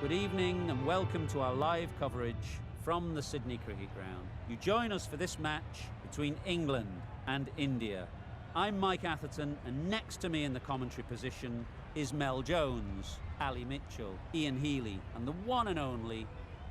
Good evening and welcome to our live coverage from the Sydney Cricket Ground. You join us for this match between England and India. I'm Mike Atherton, and next to me in the commentary position is Mel Jones, Ali Mitchell, Ian Healy and the one and only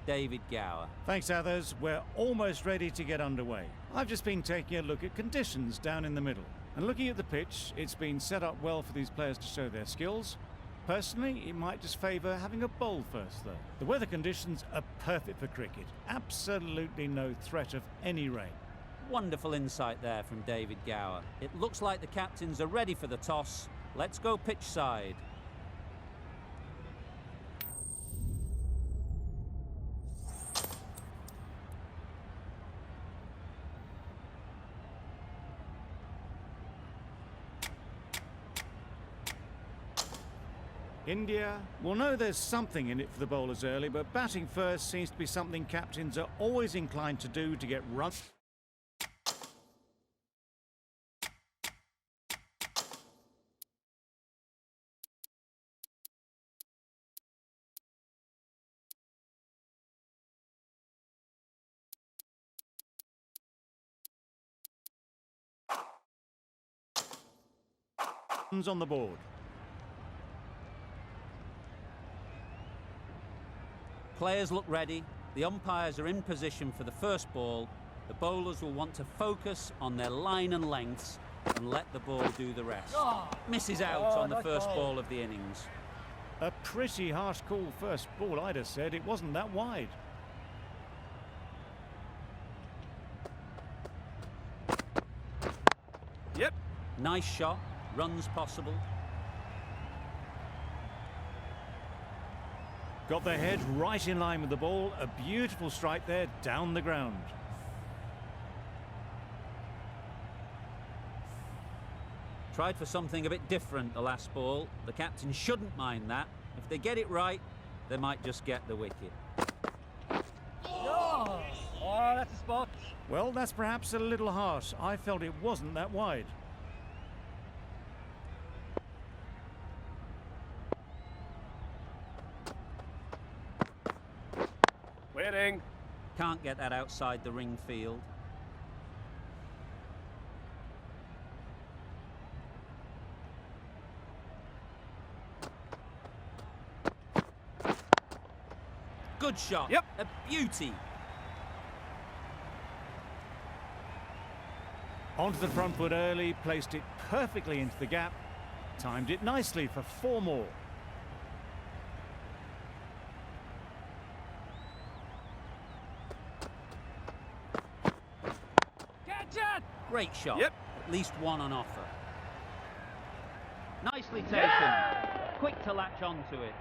David Gower. Thanks, Athers. We're almost ready to get underway. I've just been taking a look at conditions down in the middle. And looking at the pitch, it's been set up well for these players to show their skills. Personally, it might just favour having a bowl first, though. The weather conditions are perfect for cricket. Absolutely no threat of any rain. Wonderful insight there from David Gower. It looks like the captains are ready for the toss. Let's go pitch side. India will know there's something in it for the bowlers early, but batting first seems to be something captains are always inclined to do to get runs. On the board. Players look ready, the umpires are in position for the first ball. The bowlers will want to focus on their line and lengths and let the ball do the rest. Misses out on the first ball of the innings. A pretty harsh call first ball, I'd have said. It wasn't that wide. Yep. Nice shot, runs possible. Got their head right in line with the ball. A beautiful strike there, down the ground. Tried for something a bit different the last ball. The captain shouldn't mind that. If they get it right, they might just get the wicket. Oh, that's a spot. Well, that's perhaps a little harsh. I felt it wasn't that wide. Winning. Can't get that outside the ring field. Good shot. Yep. A beauty. Onto the front foot early, placed it perfectly into the gap. Timed it nicely for 4 more. Great shot. Yep. At least one on offer. Nicely taken. Quick to latch onto it.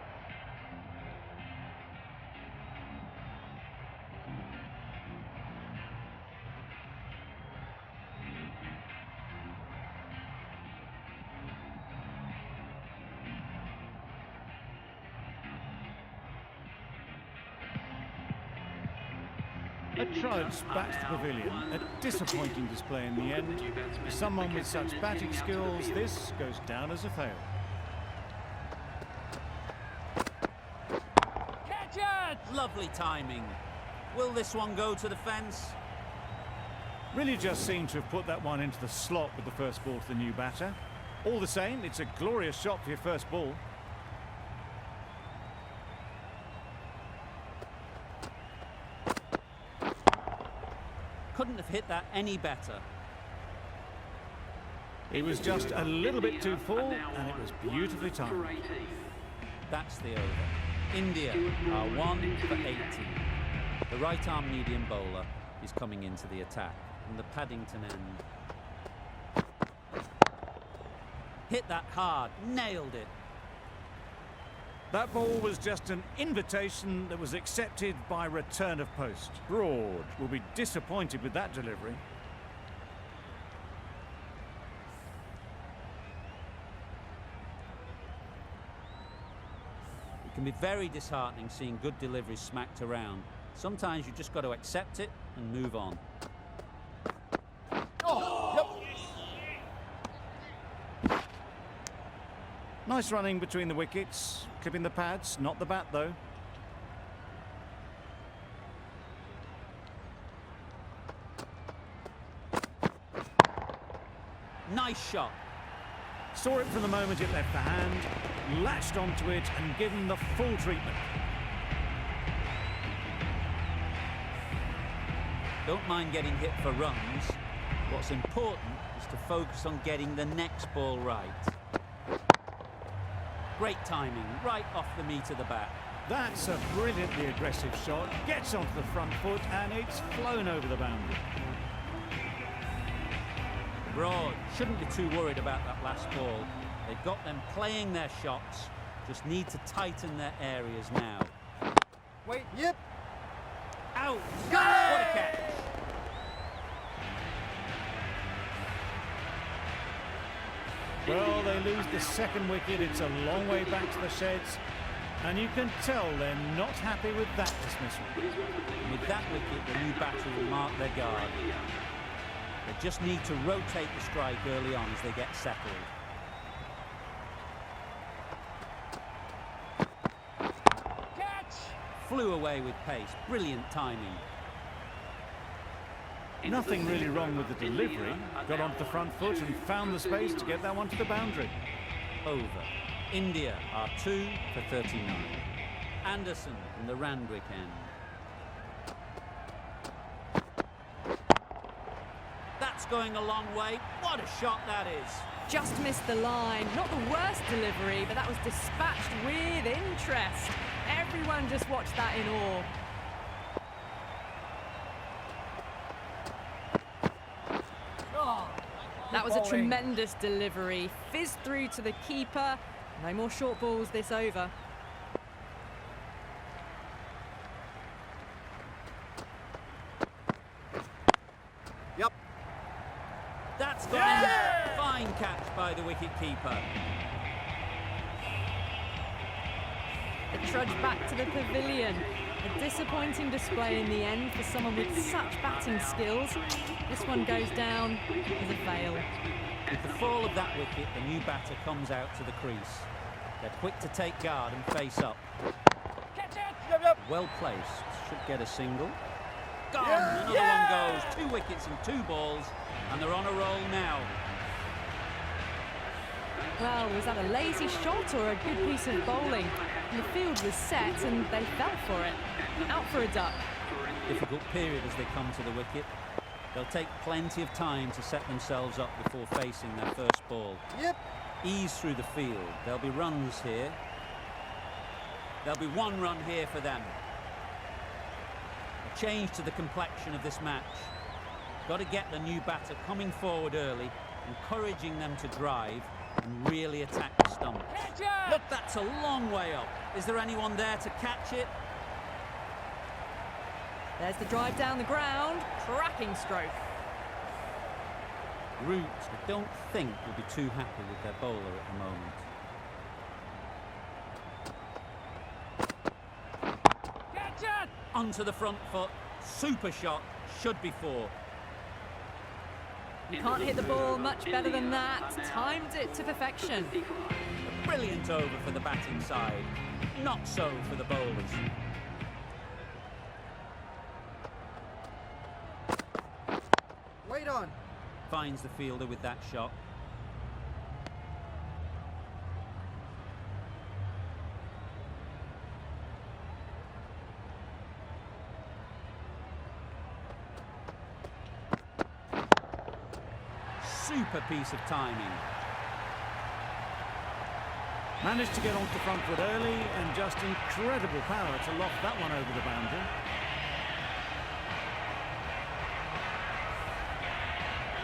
A trudge back to the pavilion. A disappointing display in the end. For someone with such batting skills, this goes down as a fail. Catch it! Lovely timing. Will this one go to the fence? Really just seemed to have put that one into the slot with the first ball to the new batter. All the same, it's a glorious shot for your first ball. Couldn't have hit that any better. It was just a little bit too full, and it was beautifully timed. That's the over. India are 1 for 18. The right-arm medium bowler is coming into the attack from the Paddington end. Hit that hard, nailed it. That ball was just an invitation that was accepted by return of post. Broad will be disappointed with that delivery. It can be very disheartening seeing good deliveries smacked around. Sometimes you just got to accept it and move on. Nice running between the wickets, clipping the pads, not the bat though. Nice shot. Saw it from the moment it left the hand, latched onto it and given the full treatment. Don't mind getting hit for runs. What's important is to focus on getting the next ball right. Great timing, right off the meat of the bat. That's a brilliantly aggressive shot, gets onto the front foot and it's flown over the boundary. Broad shouldn't be too worried about that last ball. They've got them playing their shots, just need to tighten their areas now. Wait, yep. Out! What a catch! Well, they lose the second wicket, it's a long way back to the sheds, and you can tell they're not happy with that dismissal. With that wicket, the new batter will mark their guard. They just need to rotate the strike early on as they get settled. Catch! Flew away with pace, brilliant timing. Nothing really wrong with the delivery, got onto the front foot and found the space to get that one to the boundary. Over. India are 2 for 39. Anderson in the Randwick end. That's going a long way. What a shot that is. Just missed the line. Not the worst delivery, but that was dispatched with interest. Everyone just watched that in awe. That was a tremendous delivery. Fizzed through to the keeper. No more short balls this over. Yep. That's gone. Fine catch by the wicket-keeper. It trudged back to the pavilion. A disappointing display in the end for someone with such batting skills. This one goes down as a fail. With the fall of that wicket, the new batter comes out to the crease. They're quick to take guard and face up. Catch it! Yep, yep. Well placed. Should get a single. Gone! Yeah. Another one goes. 2 wickets and 2 balls. And they're on a roll now. Well, was that a lazy shot or a good piece of bowling? The field was set and they fell for it. Out for a duck. Difficult period as they come to the wicket. They'll take plenty of time to set themselves up before facing their first ball. Yep. Ease through the field. There'll be runs here. There'll be 1 run here for them. A change to the complexion of this match. Got to get the new batter coming forward early, encouraging them to drive and really attack the stump. Catch it! Look, that's a long way up. Is there anyone there to catch it? There's the drive down the ground. Cracking stroke. Root, I don't think, will be too happy with their bowler at the moment. Catch it! Onto the front foot. Super shot. Should be 4. You can't hit the ball much better than that. Timed it to perfection. A brilliant over for the batting side. Not so for the bowlers. Wait on. Finds the fielder with that shot. Super piece of timing. Managed to get onto the front foot early and just incredible power to loft that one over the boundary.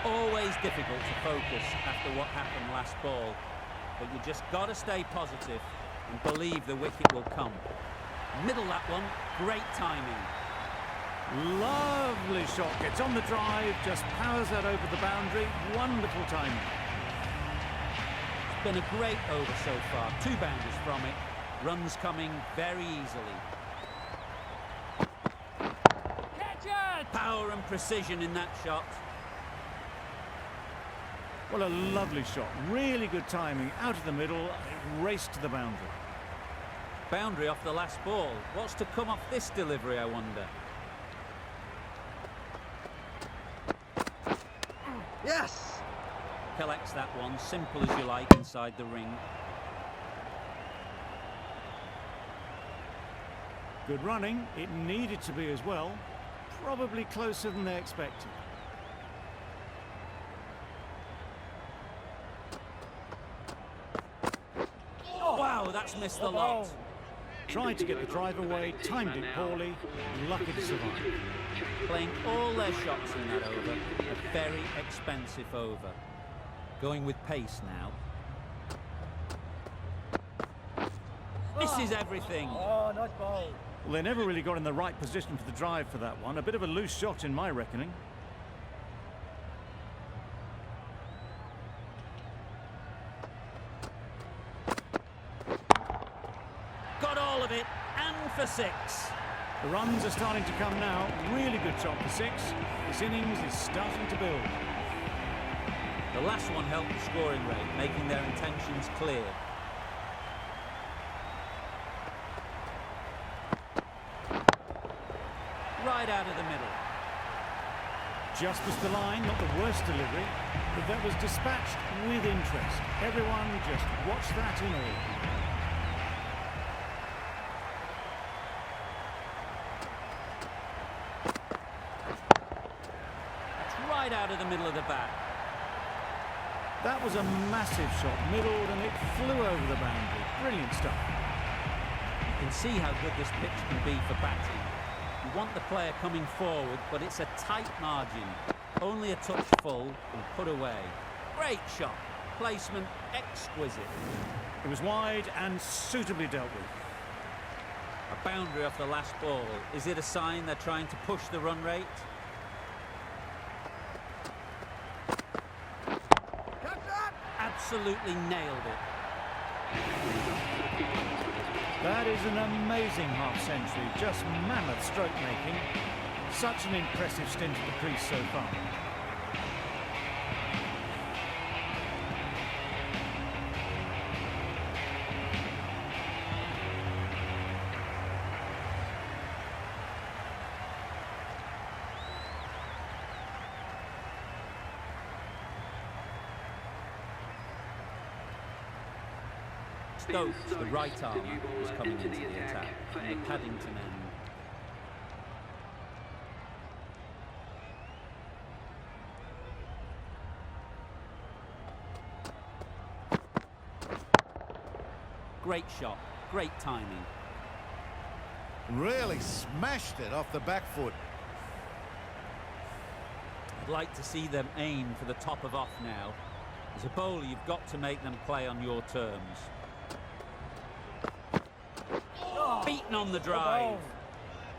Always difficult to focus after what happened last ball, but you just got to stay positive and believe the wicket will come. Middle that one, great timing. Lovely shot, gets on the drive, just powers that over the boundary. Wonderful timing. It's been a great over so far, 2 boundaries from it. Runs coming very easily. Catch it! Power and precision in that shot. Well, a lovely shot, really good timing, out of the middle, it raced to the boundary. Boundary off the last ball. What's to come off this delivery, I wonder? Yes! collects that one, simple as you like, inside the ring. Good running. It needed to be as well. Probably closer than they expected. Wow, that's missed the lot. Tried to get the drive away, timed it poorly, lucky to survive. Playing all their shots in that over. A very expensive over. Going with pace now. Misses everything. Oh, nice ball. Well, they never really got in the right position for the drive for that one. A bit of a loose shot in my reckoning. Got all of it, and for 6. The runs are starting to come now. Really good shot for 6. This innings is starting to build. The last one helped the scoring rate, making their intentions clear. Right out of the middle. Just missed the line, not the worst delivery, but that was dispatched with interest. Everyone just watched that in awe. It's right out of the middle of the bat. That was a massive shot, middled, and it flew over the boundary. Brilliant stuff. You can see how good this pitch can be for batting. You want the player coming forward, but it's a tight margin. Only a touch full and put away. Great shot. Placement exquisite. It was wide and suitably dealt with. A boundary off the last ball. Is it a sign they're trying to push the run rate? Absolutely nailed it. That is an amazing half-century, just mammoth stroke making. Such an impressive stint at the crease so far. Stokes, the right arm, is coming into the attack from the Paddington end. Great shot, great timing. Really smashed it off the back foot. I'd like to see them aim for the top of off now. As a bowler, you've got to make them play on your terms. Beaten on the drive.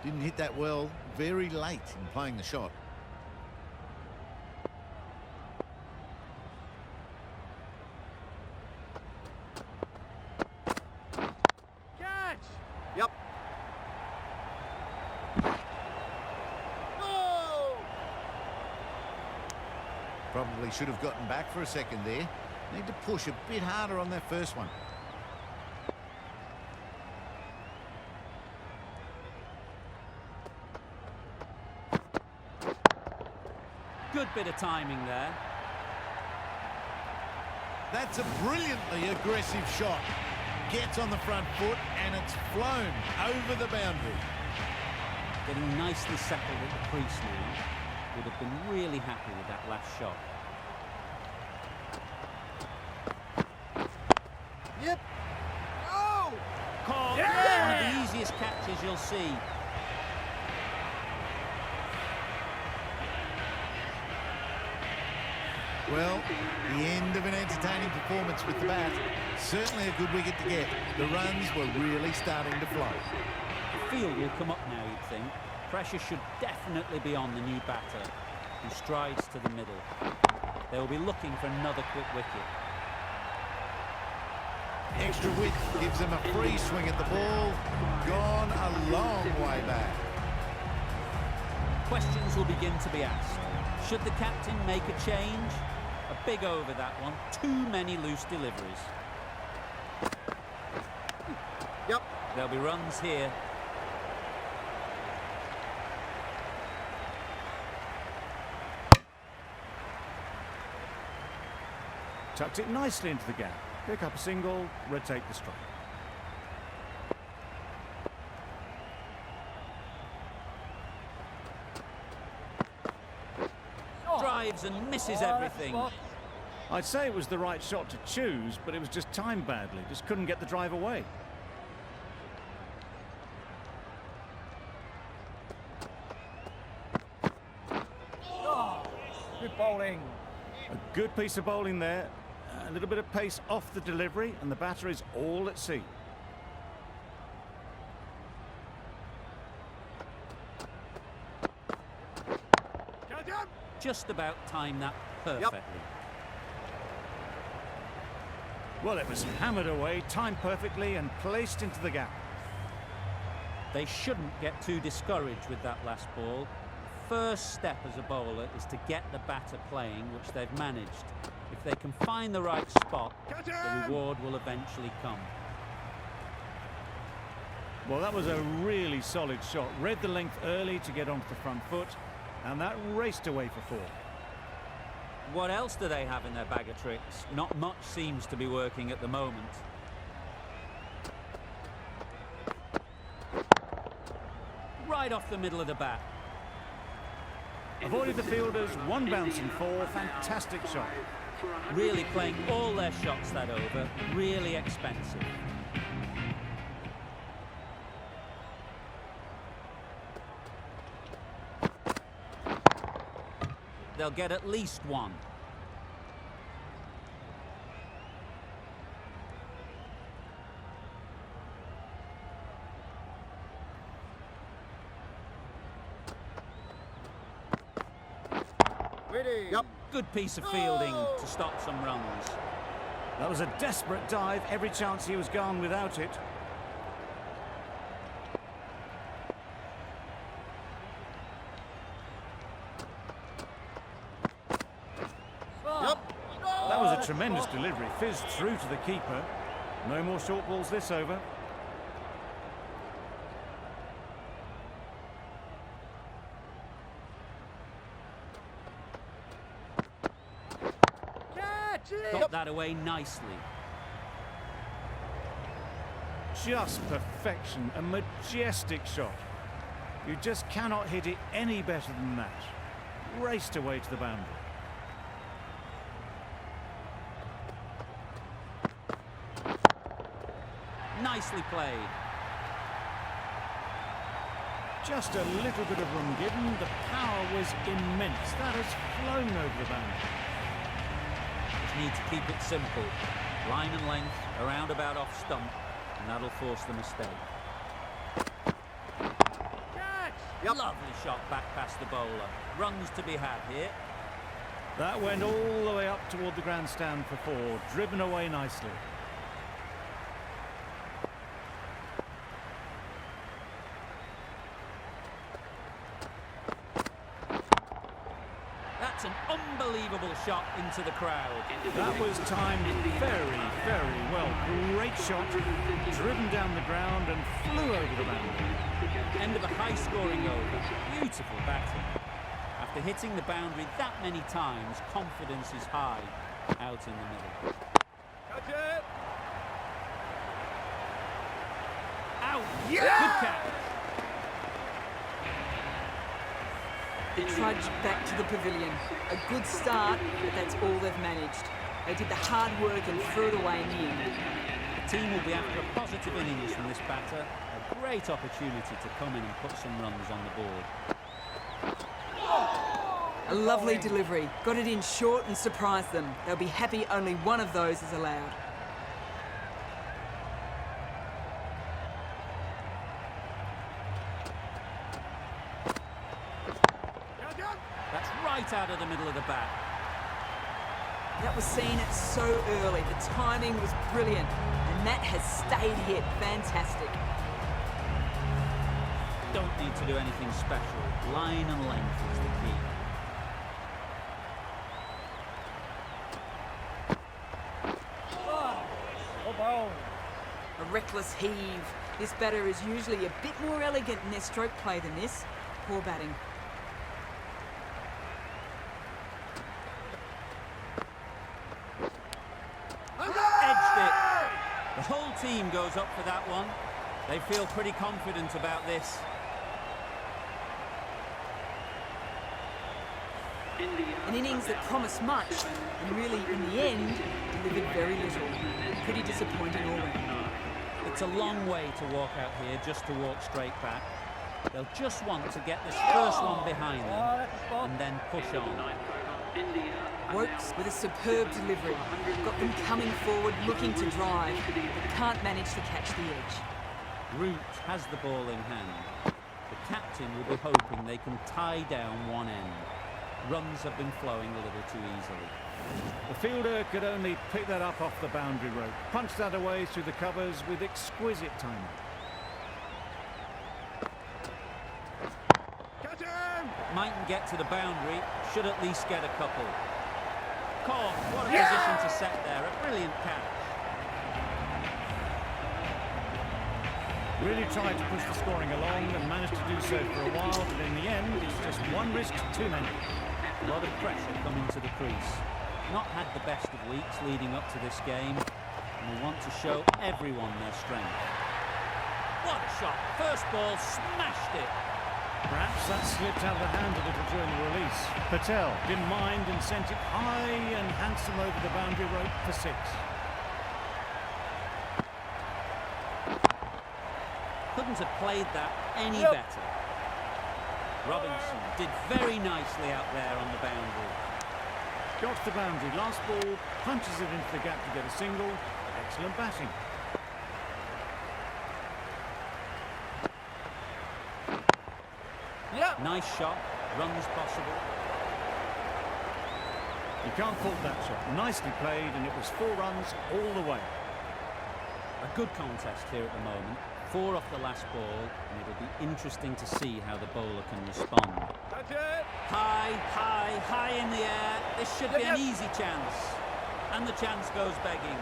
Didn't hit that well, very late in playing the shot. Catch! Yep. Probably should have gotten back for a second there. Need to push a bit harder on that first one. Good bit of timing there. That's a brilliantly aggressive shot. Gets on the front foot and it's flown over the boundary. Getting nicely settled at the crease now. Would have been really happy with that last shot. Yep. Oh! Caught. Yeah! One of the easiest catches you'll see. Well, the end of an entertaining performance with the bat. Certainly a good wicket to get. The runs were really starting to flow. The field will come up now, you'd think. Pressure should definitely be on the new batter, who strides to the middle. They will be looking for another quick wicket. Extra width gives them a free swing at the ball. Gone a long way back. Questions will begin to be asked. Should the captain make a change? A big over that one. Too many loose deliveries. Yep. There'll be runs here. Tucked it nicely into the gap. Pick up a single, rotate the strike. Drives and misses everything. I'd say it was the right shot to choose, but it was just timed badly. Just couldn't get the drive away. Good bowling. A good piece of bowling there. A little bit of pace off the delivery, and the batter is all at sea. Just about timed that perfectly. Well, it was hammered away, timed perfectly, and placed into the gap. They shouldn't get too discouraged with that last ball. The first step as a bowler is to get the batter playing, which they've managed. If they can find the right spot, the reward will eventually come. Well, that was a really solid shot. Read the length early to get onto the front foot, and that raced away for 4. What else do they have in their bag of tricks? Not much seems to be working at the moment. Right off the middle of the bat. Avoided the fielders, 1 bouncing 4. Fantastic shot. Really playing all their shots that over. Really expensive. They'll get at least 1. Yep. Good piece of fielding to stop some runs. That was a desperate dive. Every chance he was gone without it. That was a tremendous delivery. Fizzed through to the keeper. No more short balls this over. Got that away nicely. Just perfection. A majestic shot. You just cannot hit it any better than that. Raced away to the boundary. Nicely played. Just a little bit of room given. The power was immense. That has flown over the boundary. Just need to keep it simple. Line and length, around about off stump, and that'll force the mistake. Lovely shot back past the bowler. Runs to be had here. That went all the way up toward the grandstand for 4. Driven away nicely. That's an unbelievable shot into the crowd. That was timed very, very well. Great shot. Driven down the ground and flew over the boundary. End of a high-scoring over. Beautiful batting. After hitting the boundary that many times, confidence is high out in the middle. Catch it! Out! Yeah! Good catch. They trudged back to the pavilion. A good start, but that's all they've managed. They did the hard work and threw it away in the end. The team will be after a positive innings from this batter. A great opportunity to come in and put some runs on the board. A lovely delivery. Got it in short and surprised them. They'll be happy only one of those is allowed. That's right out of the middle of the bat. That was seen so early. The timing was brilliant. And that has stayed hit. Fantastic. Don't need to do anything special. Line and length is the key. A reckless heave. This batter is usually a bit more elegant in their stroke play than this. Poor batting. team goes up for that one. They feel pretty confident about this. An innings that promised much and really, in the end, delivered very little. Pretty disappointing all round. It's a long way to walk out here just to walk straight back. They'll just want to get this first one behind them and then push on. Wokes with a superb delivery. Got them coming forward, looking to drive, but can't manage to catch the edge. Root has the ball in hand. The captain will be hoping they can tie down one end. Runs have been flowing a little too easily. The fielder could only pick that up off the boundary rope, punch that away through the covers with exquisite timing. Catch him! Mightn't get to the boundary, should at least get a couple. Caught, what a position to set there, a brilliant catch. Really tried to push the scoring along and managed to do so for a while, but in the end, it's just one risk too many. A lot of pressure coming to the crease. Not had the best of weeks leading up to this game, and they want to show everyone their strength. What a shot! First ball, smashed it! Perhaps that slipped out of the hand a little during the release. Patel didn't mind and sent it high and handsome over the boundary rope for 6. Couldn't have played that any better. Robinson did very nicely out there on the boundary. Got to the boundary, last ball, punches it into the gap to get a single. Excellent batting. Yep. Nice shot, runs possible. You can't fault that shot. Nicely played, and it was 4 runs all the way. A good contest here at the moment. 4 off the last ball, and it'll be interesting to see how the bowler can respond. Catch it! High, high, high in the air. This should be an easy chance. And the chance goes begging.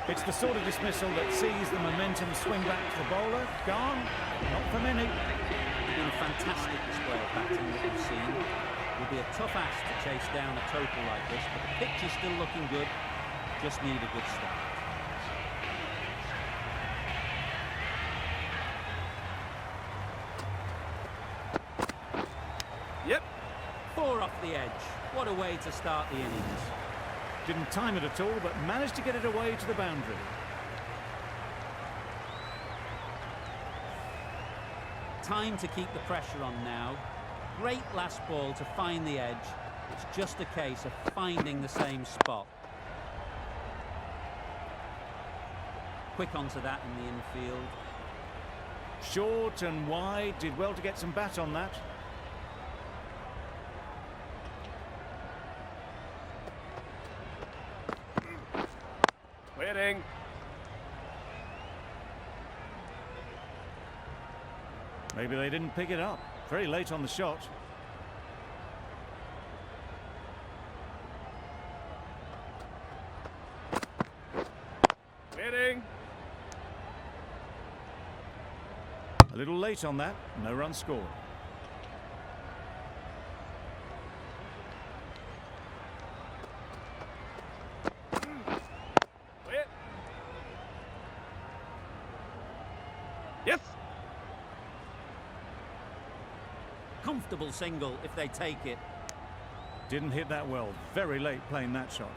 It's the sort of dismissal that sees the momentum swing back to the bowler. Gone? Not for many. It's been a fantastic display of batting that we've seen. It will be a tough ask to chase down a total like this, but the pitch is still looking good. Just need a good start. Yep. 4 off the edge. What a way to start the innings. Didn't time it at all, but managed to get it away to the boundary. Time to keep the pressure on now. Great last ball to find the edge. It's just a case of finding the same spot. Quick onto that in the infield. Short and wide, did well to get some bat on that. Waiting. Maybe they didn't pick it up. Very late on the shot. Waiting. A little late on that. No run scored. Wait. Yes. Comfortable single if they take it. Didn't hit that well. Very late playing that shot.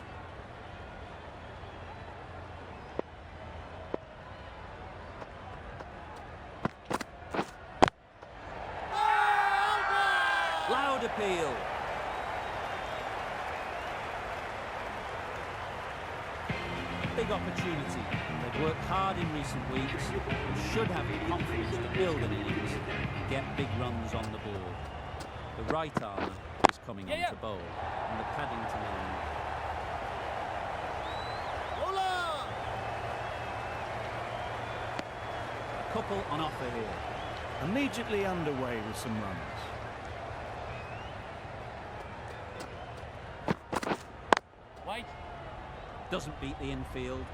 Loud appeal. Big opportunity. They've worked hard in recent weeks and should have the confidence to build an innings and get big runs on the board. The right armour is coming on to bowl, and the Paddington end. A couple on offer here. Immediately underway with some runs. Wait. Doesn't beat the infield.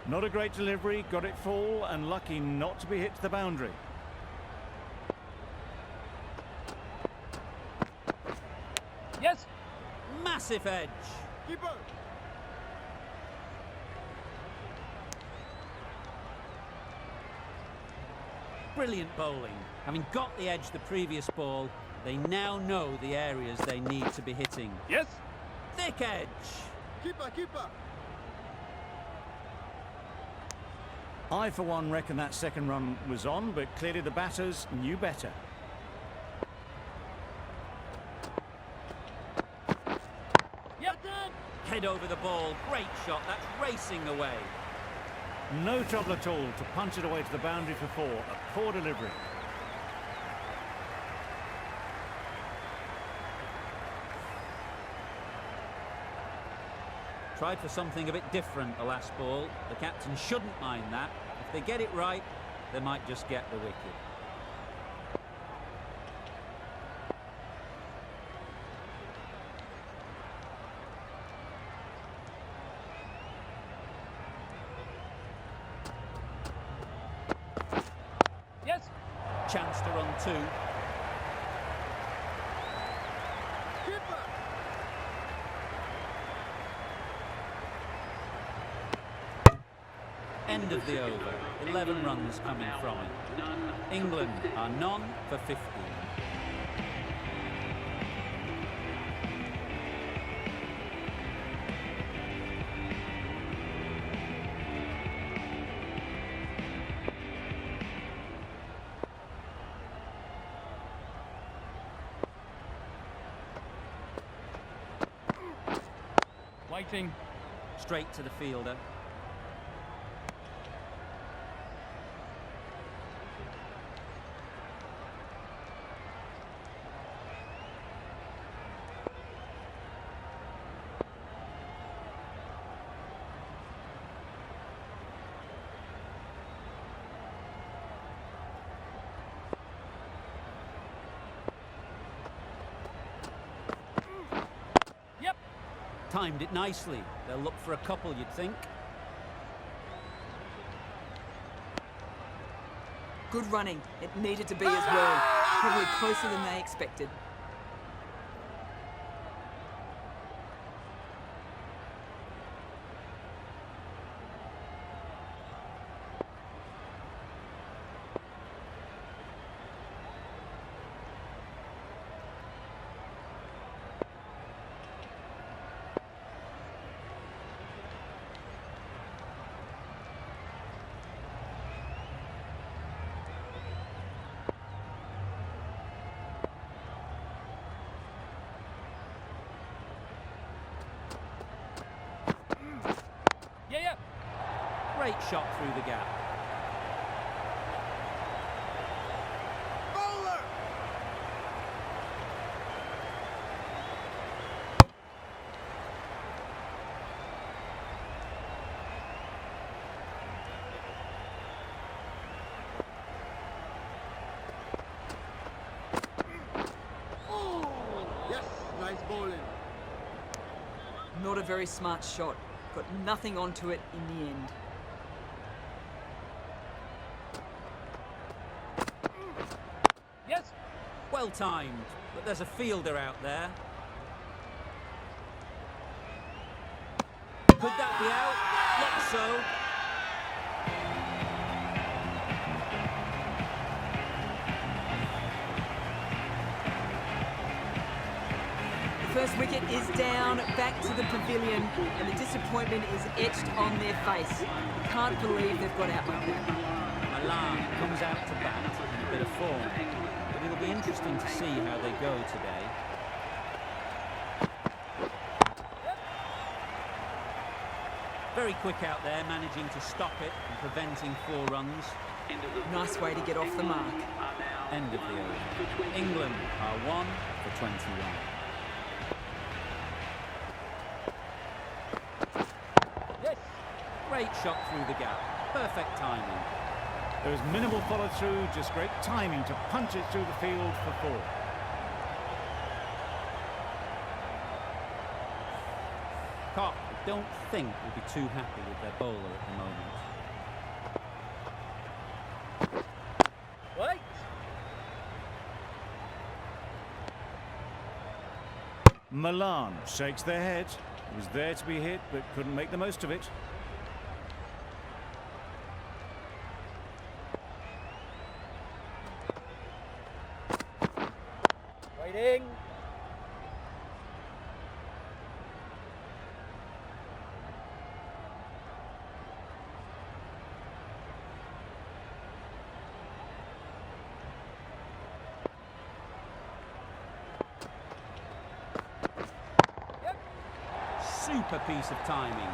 Not a great delivery, got it full and lucky not to be hit to the boundary. Yes. Massive edge. Keeper. Brilliant bowling. Having got the edge the previous ball, they now know the areas they need to be hitting. Yes. Thick edge. Keeper. I, for one, reckon that second run was on, but clearly the batters knew better. Yep. Head over the ball. Great shot. That's racing away. No trouble at all to punch it away to the boundary for 4. A poor delivery. Tried for something a bit different the last ball. The captain shouldn't mind that. If they get it right, they might just get the wicket. Yes. Chance to run 2. Keeper. End of the over. 11 runs coming from it. England are none for 15. Waiting. Straight to the fielder. Yep. Timed it nicely. They'll look for a couple, you'd think. Good running. It needed to be as well. Probably closer than they expected. Yeah. Great shot through the gap. Bowler. Yes. Nice bowling. Not a very smart shot. Got nothing onto it in the end. Yes. Well timed, but there's a fielder out there. Could that be out? Looks so. The first wicket is down, back to the pavilion, and the disappointment is etched on their face. Can't believe they've got out like that. Malan comes out to bat in a bit of form, but it'll be interesting to see how they go today. Very quick out there, managing to stop it and preventing 4 runs. Nice way to get off the mark. End of the over. England are 1 for 21. Yes. Great shot through the gap. Perfect timing. There was minimal follow-through, just great timing to punch it through the field for 4. Cock don't think will be too happy with their bowler at the moment. Wait. Malan shakes their head. Was there to be hit, but couldn't make the most of it. Waiting. Super piece of timing.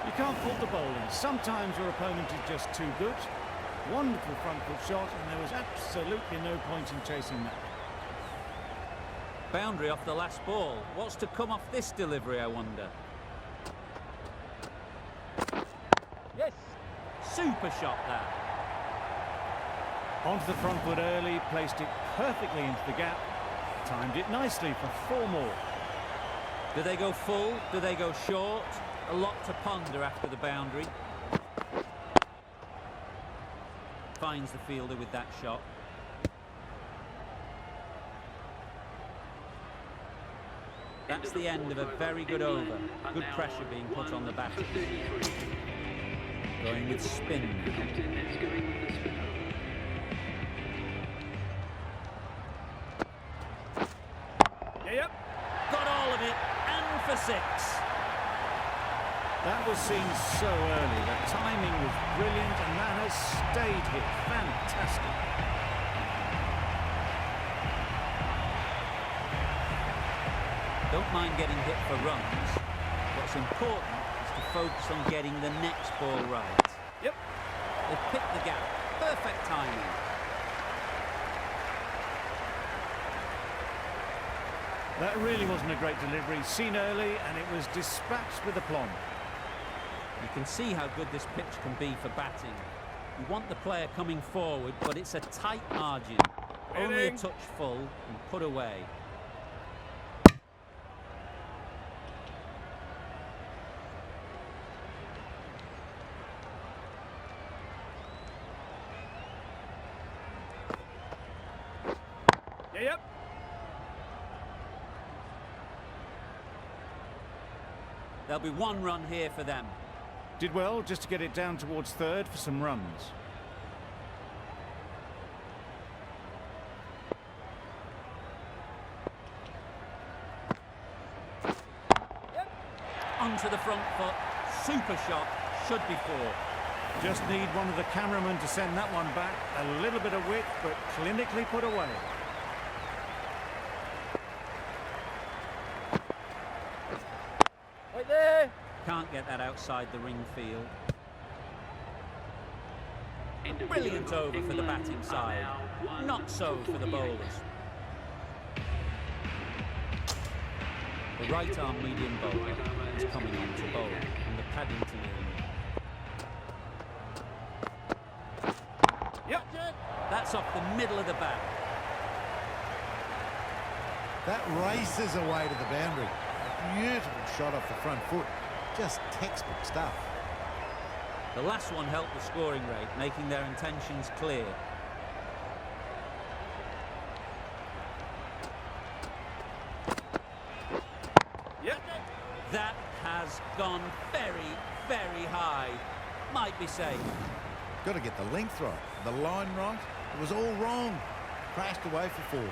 You can't fault the bowling. Sometimes your opponent is just too good. Wonderful front foot shot, and there was absolutely no point in chasing that. Boundary off the last ball. What's to come off this delivery, I wonder? Yes. Super shot that. Onto the front foot early, placed it perfectly into the gap. Timed it nicely for 4 more. Do they go full? Do they go short? A lot to ponder after the boundary. Finds the fielder with that shot. That's the end of a very good over. Good pressure being put on the batter. Going with spin now. Yep. Got all of it, and for 6. That was seen so early. The timing was brilliant, and that has stayed here. Fantastic. Don't mind getting hit for runs. What's important is to focus on getting the next ball right. Yep. They picked the gap. Perfect timing. That really wasn't a great delivery. Seen early, and it was dispatched with aplomb. You can see how good this pitch can be for batting. You want the player coming forward, but it's a tight margin. Only a Waiting. touch full and put away. Yep. There'll be 1 run here for them. Did well just to get it down towards third for some runs. Onto the front foot. Super shot. Should be 4. Just need one of the cameramen to send that one back. A little bit of width, but clinically put away. Right there. Can't get that outside the ring field. Brilliant over for the batting side. Not so for the bowlers. The right arm medium bowler is coming on to bowl from the Paddington end. Yep. That's off the middle of the bat. That races away to the boundary. A beautiful shot off the front foot. Just textbook stuff. The last one helped the scoring rate, making their intentions clear. Yep. That has gone very, very high. Might be safe. Got to get the length right, the line right. It was all wrong. Crashed away for 4.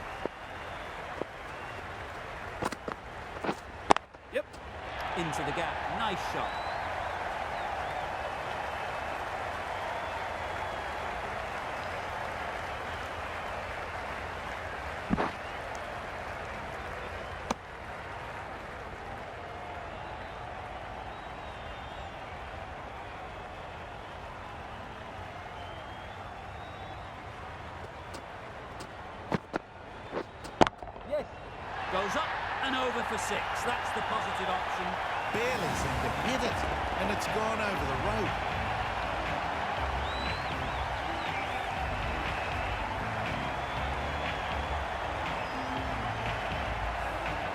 Yep. Into the gap. Nice shot. Yes. Goes up and over for 6. That's the positive option. Barely seemed to hit it, and it's gone over the rope.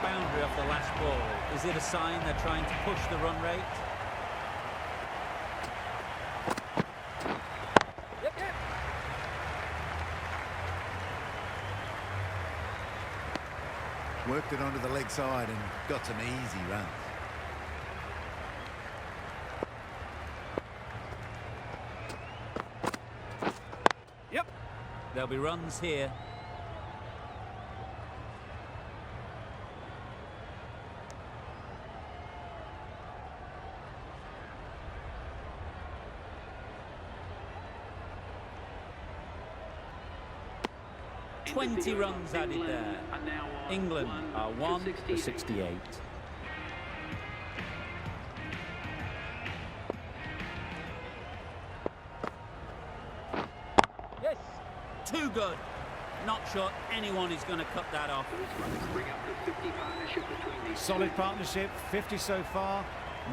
Boundary off the last ball. Is it a sign they're trying to push the run rate? Yep, yep. Worked it onto the leg side and got some easy runs. Yep. There'll be runs here. Twenty runs added there. England are 1 for 68. Yes. Too good. Not sure anyone is going to cut that off. Solid partnership, 50 so far.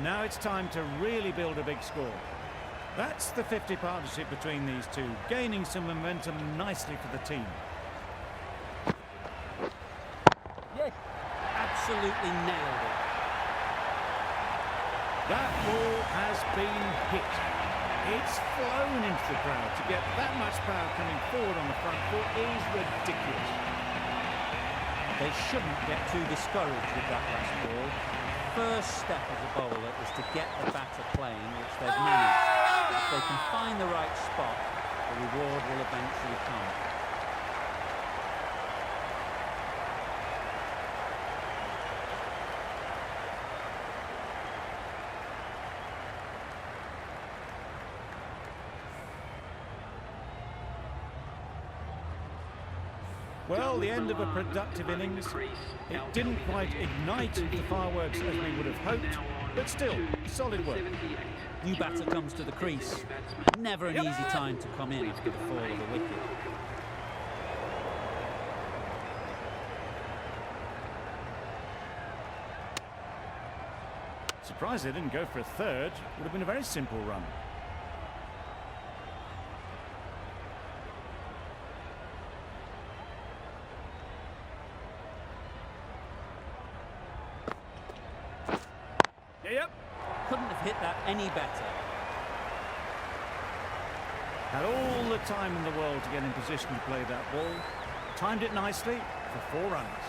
Now it's time to really build a big score. That's the 50 partnership between these two, gaining some momentum nicely for the team. Yes. Absolutely nailed it. That ball has been hit. It's flown into the crowd. To get that much power coming forward on the front foot is ridiculous. They shouldn't get too discouraged with that last ball. First step as a bowler is to get the batter playing, which they've managed. If they can find the right spot, the reward will eventually come. Well, the end of a productive innings. It didn't quite ignite the fireworks as we would have hoped, but still, solid work. New batter comes to the crease. Never an easy time to come in after the fall of a wicket. Surprised they didn't go for a third. Would have been a very simple run. Yep. Couldn't have hit that any better. Had all the time in the world to get in position to play that ball. Timed it nicely for 4 runs.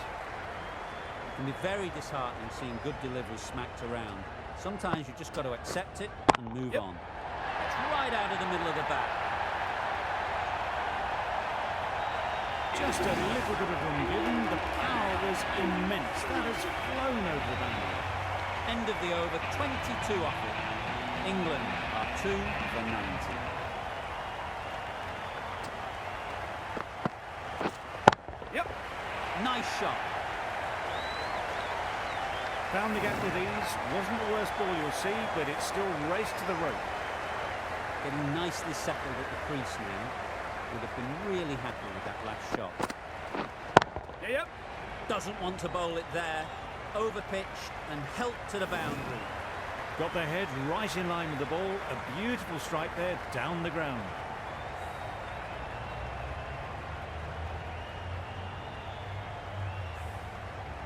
It can be very disheartening seeing good deliveries smacked around. Sometimes you've just got to accept it and move on. It's right out of the middle of the bat. Just a little bit of room given. The power was immense. That has flown over the boundary. End of the over, 22 off it. England are 2 for 90. Yep. Nice shot. Found the gap with ease. Wasn't the worst ball you'll see, but it still raced to the rope. Getting nicely settled at the crease now. Would have been really happy with that last shot. Yep. Doesn't want to bowl it there. Overpitched and helped to the boundary. Got their head right in line with the ball. A beautiful strike there down the ground.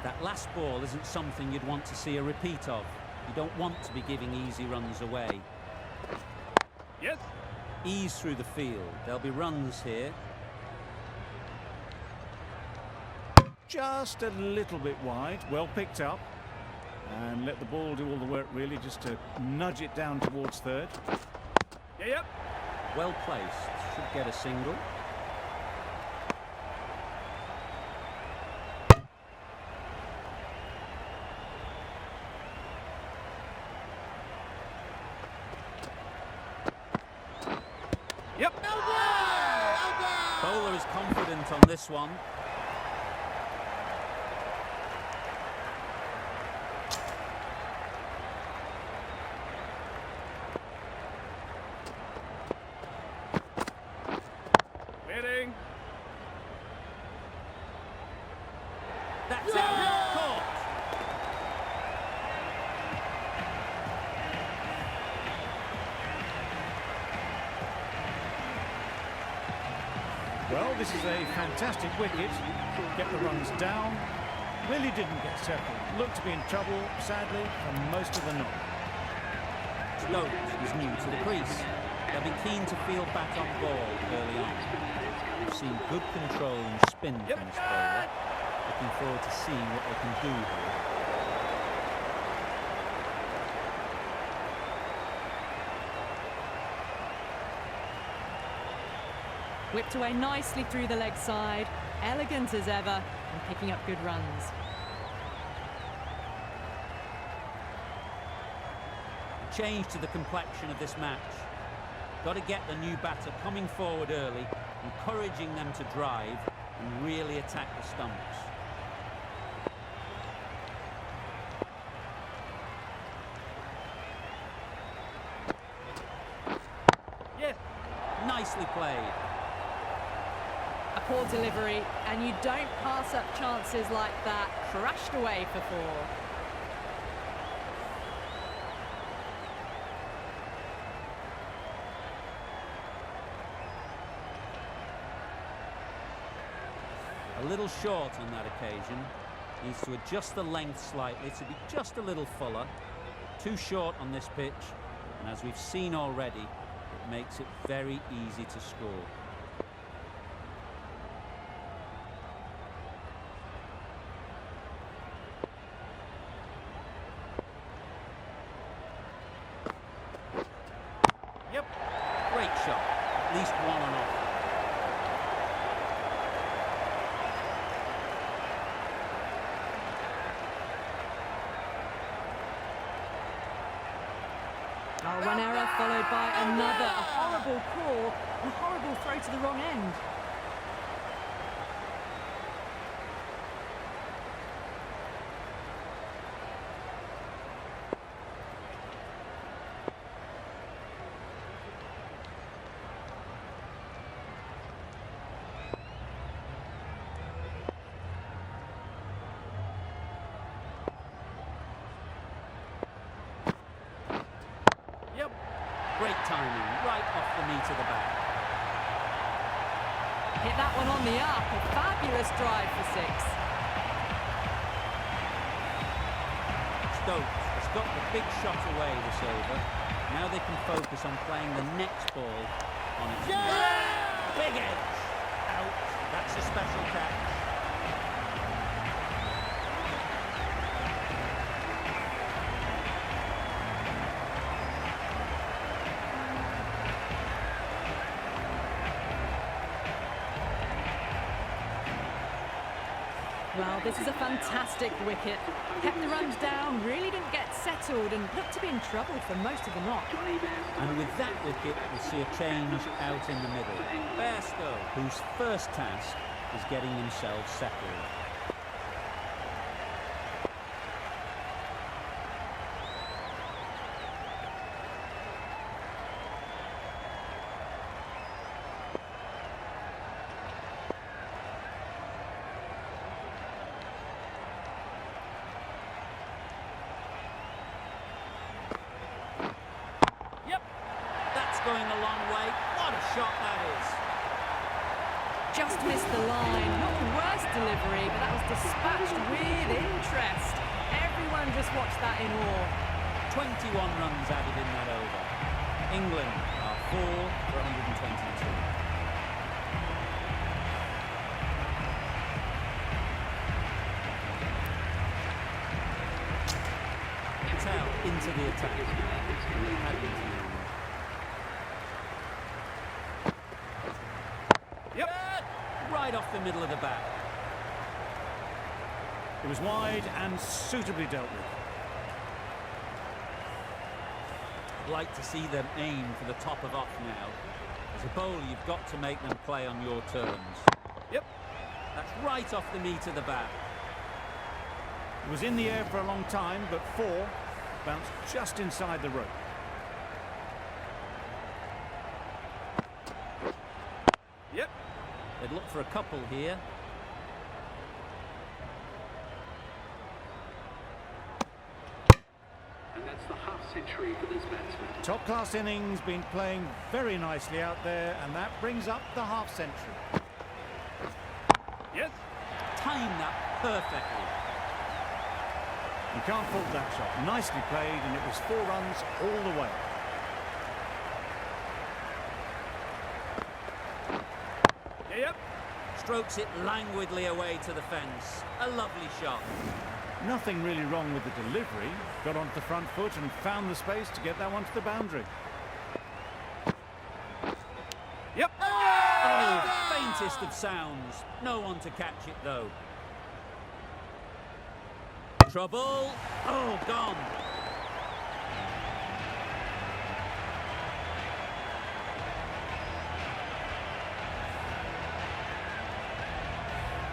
That last ball isn't something you'd want to see a repeat of. You don't want to be giving easy runs away. Yes. Ease through the field. There'll be runs here. Just a little bit wide. Well picked up. And let the ball do all the work really, just to nudge it down towards third. Yep. Well placed. Should get a single. Yep. Bowler is confident on this one. Waiting. That's out. Caught. Well, this is a fantastic wicket. Get the runs down. Really didn't get settled. Looked to be in trouble, sadly, for most of the knock. Stokes is new to the crease. They'll be keen to field back on ball early on. We've seen good control and spin from this bowler. Looking forward to seeing what they can do here. Whipped away nicely through the leg side. Elegant as ever and picking up good runs. Change to the complexion of this match. Got to get the new batter coming forward early, encouraging them to drive and really attack the stumps. Yes. Nicely played. A poor delivery, and you don't pass up chances like that. Crashed away for 4. A little short on that occasion. Needs to adjust the length slightly to be just a little fuller. Too short on this pitch, and as we've seen already, it makes it very easy to score. Yep. Great shot. At least one on offer. Oh, one error followed by another. A horrible call and a horrible throw to the wrong end. Yep. Great timing, right off the knee to the back. Hit that one on the up. A fabulous drive for 6. Stokes has got the big shot away this over. Now they can focus on playing the next ball on its big edge. Out. That's a special catch. Well, this is a fantastic wicket. Kept the runs down, really didn't get settled and looked to be in trouble for most of the knock. And with that wicket, we'll see a change out in the middle. Bairstow, whose first task is getting themselves settled. Yep. That's going a long way. What a shot that is. Just missed the line. Not the worst delivery, but that was dispatched with interest. Everyone just watched that in awe. 21 runs added in that over. England are 4 for 122. Patel into the attack. Yep. Right off the middle of the bat. It was wide and suitably dealt with. I'd like to see them aim for the top of off now. As a bowler, you've got to make them play on your terms. Yep. That's right off the knee to the bat. It was in the air for a long time, but 4 bounced just inside the rope. Yep. They'd look for a couple here. And that's the half century for this batsman. Top-class innings, been playing very nicely out there, and that brings up the half-century. Yes. Timed that perfectly. You can't fault that shot. Nicely played, and it was 4 runs all the way. Yep. Strokes it languidly away to the fence. A lovely shot. Nothing really wrong with the delivery. Got onto the front foot and found the space to get that one to the boundary. Yep. Oh, faintest of sounds. No one to catch it, though. Trouble. Oh, gone.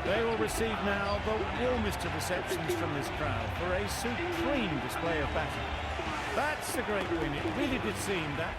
They will receive now the warmest of receptions from this crowd for a supreme display of batting. That's a great win. It really did seem that